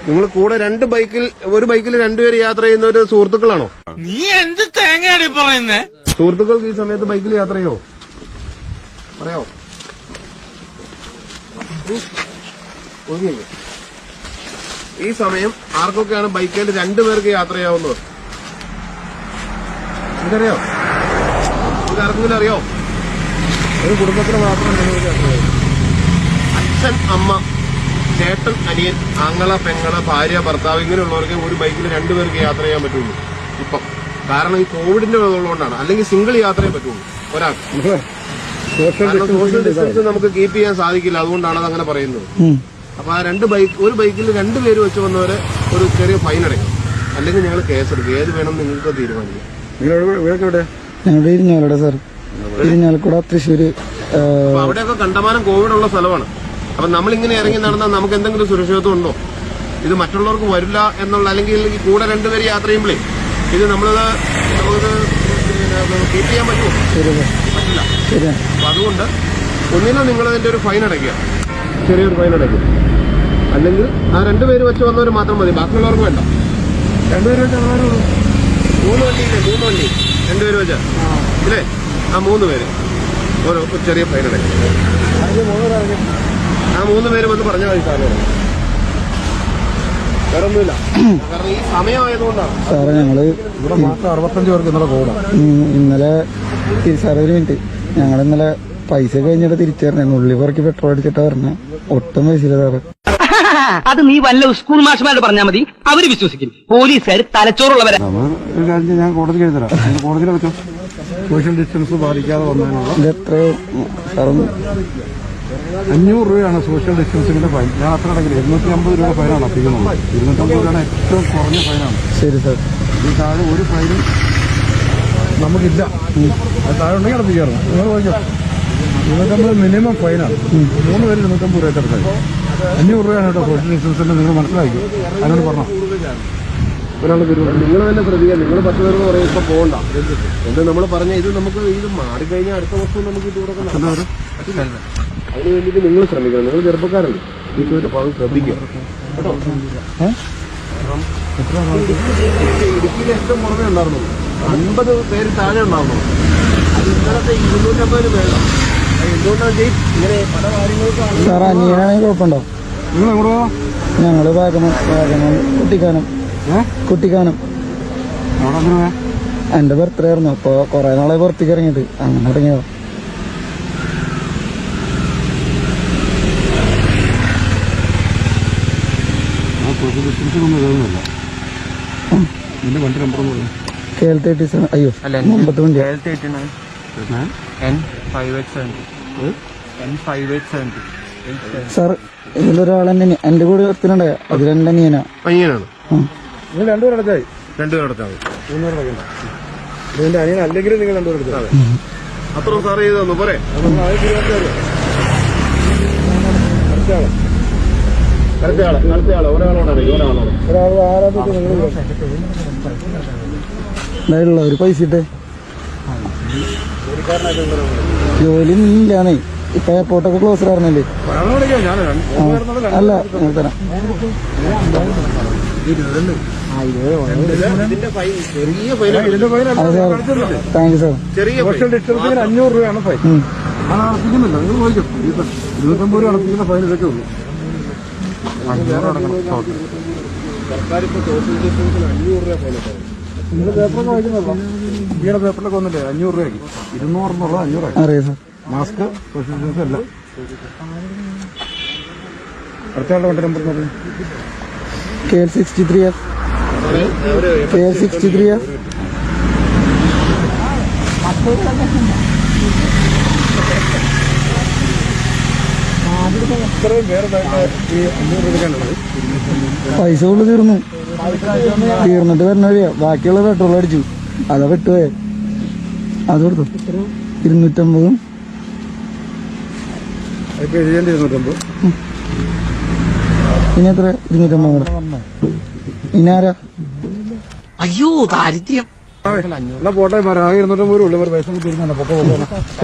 നിങ്ങൾ കൂടെ ഒരു ബൈക്കിൽ രണ്ടുപേര് യാത്ര ചെയ്യുന്ന ഒരു സുഹൃത്തുക്കളാണോ? നീ എന്ത് തേങ്ങയാണ് പറയുന്നേ? സുഹൃത്തുക്കൾക്ക് ഈ സമയത്ത് ബൈക്കിൽ യാത്ര ചെയ്യോ? പറയാവോ? ഈ സമയം ആർക്കൊക്കെയാണ് ബൈക്കിൽ രണ്ടുപേർക്ക് യാത്ര ചെയ്യാവുന്നത്? ഇതറിയോ? ഇതാർക്കെങ്കിലും അറിയോ? ഒരു കുടുംബത്തിന് മാത്രം അച്ഛൻ, അമ്മ, ചേട്ടൻ, അനിയൻ, ആങ്ങള, പെങ്ങള, ഭാര്യ, ഭർത്താവ് ഇങ്ങനെയുള്ളവർക്ക് ഒരു ബൈക്കിൽ രണ്ടുപേർക്ക് യാത്ര ചെയ്യാൻ പറ്റുള്ളൂ ഇപ്പം. കാരണം ഈ കോവിഡിന്റെ ഉള്ളതുകൊണ്ടാണ്. അല്ലെങ്കിൽ സിംഗിൾ യാത്രയെ പറ്റുള്ളൂ ഒരാൾക്ക്. സോഷ്യൽ ഡിസ്റ്റൻസ് നമുക്ക് കീപ്പ് ചെയ്യാൻ സാധിക്കില്ല. അതുകൊണ്ടാണ് അത് അങ്ങനെ പറയുന്നത്. അപ്പൊ ആ ഒരു ബൈക്കിൽ രണ്ടുപേര് വെച്ച് വന്നവരെ ഒരു ചെറിയ ഫൈൻ അടയ്ക്കും. അല്ലെങ്കിൽ ഞങ്ങൾ കേസെടുക്കും. ഏത് വേണം നിങ്ങൾക്ക് തീരുമാനിക്കാം. ഞങ്ങളുടെ ഇരിഞ്ഞാലൂടെ സാർ, ഇരിഞ്ഞാലക്കുട, തൃശ്ശൂര്. അവിടെയൊക്കെ കണ്ടമാനം കോവിഡ് ഉള്ള സ്ഥലമാണ്. അപ്പൊ നമ്മളിങ്ങനെ ഇറങ്ങി നടന്നാൽ നമുക്ക് എന്തെങ്കിലും സുരക്ഷിതത്വം ഉണ്ടോ? ഇത് മറ്റുള്ളവർക്ക് വരില്ല എന്നുള്ള, അല്ലെങ്കിൽ ഈ കൂടെ രണ്ടുപേര് യാത്ര ചെയ്യുമ്പോഴേ ഇത് നമുക്കത് കീപ്പ് ചെയ്യാൻ പറ്റുമോ? പറ്റില്ല. അപ്പൊ അതുകൊണ്ട് ഒന്നിനും നിങ്ങൾ അതിന്റെ ഒരു ഫൈൻ അടയ്ക്കുക, ചെറിയൊരു ഫൈൻ അടയ്ക്കുക. അല്ലെങ്കിൽ ആ രണ്ടുപേര് വെച്ച് വന്നവർ മാത്രം മതി, ബാക്കിയുള്ളവർക്ക് വേണ്ട. രണ്ടുപേര് വെച്ച് 3 വണ്ടി രണ്ടുപേര് വെച്ചാ ഇല്ലേ? ആ 3 പേര് ഓരോ ചെറിയ ഫൈൻ അടയ്ക്കും. ആ 3 പേര് വന്ന് പറഞ്ഞാൽ മതി സാറേ. വേറെ ഒന്നുമില്ല. കാരണം ഈ സമയമായതുകൊണ്ടാണ് സാറേ. ഞങ്ങള് ഇവിടെ മാസം 65 പേർക്ക് ഇന്നലെ കോവിഡാണ്. ഇന്നലെ സാറേ ഒരു മിനിറ്റ്, ഞങ്ങൾ ഇന്നലെ പൈസ കഴിഞ്ഞിട്ട് തിരിച്ചറിഞ്ഞു. ഉള്ളി പുറക്കി പെട്രോൾ അടിച്ചിട്ടാ പറഞ്ഞ. ഒട്ടും പൈസയില്ല സാറേ. അത് നീ വല്ല സ്കൂൾ മാഷ്മാരോട് പറഞ്ഞാൽ മതി, അവര് വിശ്വസിക്കും. പോലീസുകാർ തലച്ചോറുള്ളവരെ. ഒരു കാര്യം ഞാൻ കോടതി എഴുതരാം. കോടതിയിൽ വെച്ചോ സോഷ്യൽ ഡിസ്റ്റൻസ് പാലിക്കാതെ വന്നതിനുള്ള ഇത് എത്രയോ സാർ? 500 രൂപയാണ് സോഷ്യൽ ഡിസ്റ്റൻസിന്റെ ഫൈൻ. ഞാൻ അത്ര അടങ്ങില്ല. 250 രൂപ ഫൈനാണ് അപ്പിക്കുന്നത്. 250 രൂപയാണ് ഏറ്റവും കുറഞ്ഞ ഫൈനാണ്. ശരി സാർ. ഈ താഴെ ഒരു ഫൈനും നമുക്കില്ല. അത് താഴെ ഉണ്ടെങ്കിൽ അടപ്പിക്കാറുണ്ട്. നിങ്ങൾ നോക്കിയോ, 250 മിനിമം ഫൈനാണ്. 3 പേര് 250 രൂപ എടുത്താൽ 500 രൂപയാണ് കേട്ടോ സോഷ്യൽ ഡിസ്റ്റൻസിന്റെ. നിങ്ങൾ മനസ്സിലാക്കി അതിനോട് പറഞ്ഞോ. ഒരാൾ വരുമ്പോൾ നിങ്ങൾ തന്നെ ശ്രദ്ധിക്കുക. നിങ്ങൾ 10 പേർക്ക് പറയും ഇപ്പൊ പോകണ്ട എന്ന് നമ്മൾ പറഞ്ഞ ഇത് നമുക്ക് ഇത് മാറിക്കഴിഞ്ഞാൽ അടുത്ത വർഷം നമുക്ക് ഇത് കൊടുക്കണം. അതിന് വേണ്ടിയിട്ട് നിങ്ങൾ ശ്രമിക്കണം. നിങ്ങൾ ചെറുപ്പക്കാരല്ലേ, അപ്പൊ അത് ശ്രദ്ധിക്കുക കേട്ടോ. ഇടുക്കിയിൽ ഏറ്റവും പുറമേ ഉണ്ടായിരുന്നു 50 പേര് താഴെ ഉണ്ടായിരുന്നു. അത് ഇന്നലത്തെ 250 പേരാണ്. എന്തുകൊണ്ടാണ് ഇങ്ങനെ പല കാര്യങ്ങൾക്കാണ്. സാർ അനിയനാണെങ്കിൽ കുഴപ്പമുണ്ടോ? നിങ്ങൾ എങ്ങോട്ട് പോകാം? ഞങ്ങള് വാഗമൺ കുട്ടിക്കാനം. എന്റെ ബർത്ത്ഡേ ആയിരുന്നു. അപ്പൊ കൊറേ നാളെ പുറത്തേക്ക് ഇറങ്ങിയിട്ട് അങ്ങനെ ഇറങ്ങിയതാ. KL37. അയ്യോ, 50 വണ്ടി. സാർ ഇതിലൊരാൾ തന്നെ എന്റെ കൂടെ നിർത്തിനുണ്ടേ. അത് രണ്ടനിയനാ. അനിയനാണ്. നിങ്ങൾ രണ്ടുപേരും അടച്ചായി. 2 പേർ അടച്ചാൽ മതി. 3 പേർ അടയ്ക്കണ്ട. ഇതിന്റെ അനിയൻ അല്ലെങ്കിൽ നിങ്ങൾ 2 പേർ അടച്ചാൽ അത്ര സാർ ചെയ്ത് തന്നു പോരെ. ഒരാളോടാണ് ഒരു പൈസ ഇട്ടേ. ജോലി ഇല്ലാന്നേ. ഇപ്പൊ എയർപോർട്ടൊക്കെ ക്ലോസ് ആയിരുന്നല്ലേ? അല്ല ഞാൻ തരാം. Thank you sir. സോഷ്യൽ ഡിസ്റ്റൻസിന് 500 രൂപയാണ് ഫൈൻ. അത് അടപ്പിക്കുന്നില്ല. നിങ്ങൾ നോക്കും 250 രൂപ അടപ്പിക്കുന്ന ഫൈൻ ഇതൊക്കെ ഉള്ളൂ. സർക്കാർ ഇപ്പൊ സോഷ്യൽ ഡിസ്റ്റൻസിന് 500 രൂപ ഫൈൻ. നിങ്ങൾ പേപ്പറൊക്കെ വായിക്കുന്നല്ലോ. ഇന്ത്യയുടെ പേപ്പറിലൊക്കെ വന്നില്ലേ 500 രൂപയ്ക്ക് 200 എന്നുള്ളത് 500 അറിയാം സാർ. മാസ്ക് സോഷ്യൽ ഡിസ്റ്റൻസ് അല്ല. അടുത്തയാളുടെ വണ്ടി നമ്പർ നോക്കി. KL63. ഇത്രയും പേരുണ്ടായിട്ട് ഈ 500 രൂപയ്ക്കാണുള്ളത്. പൈസ കൊണ്ട് തീർന്നിട്ട് വരുന്ന വഴിയാ. ബാക്കിയുള്ള പെട്രോൾ അടിച്ചു. അതാ പെട്ടുപോയെ. അത് കൊടുത്തു 250. ഇനി എത്ര? 250 കൂടെ. ഇനാരാ? അയ്യോ ദാരിദ്ര്യം. എന്നാ പോട്ടെ. 250 രൂപ ഉള്ളു. പൈസ തീരുന്നുണ്ട്. പൊക്ക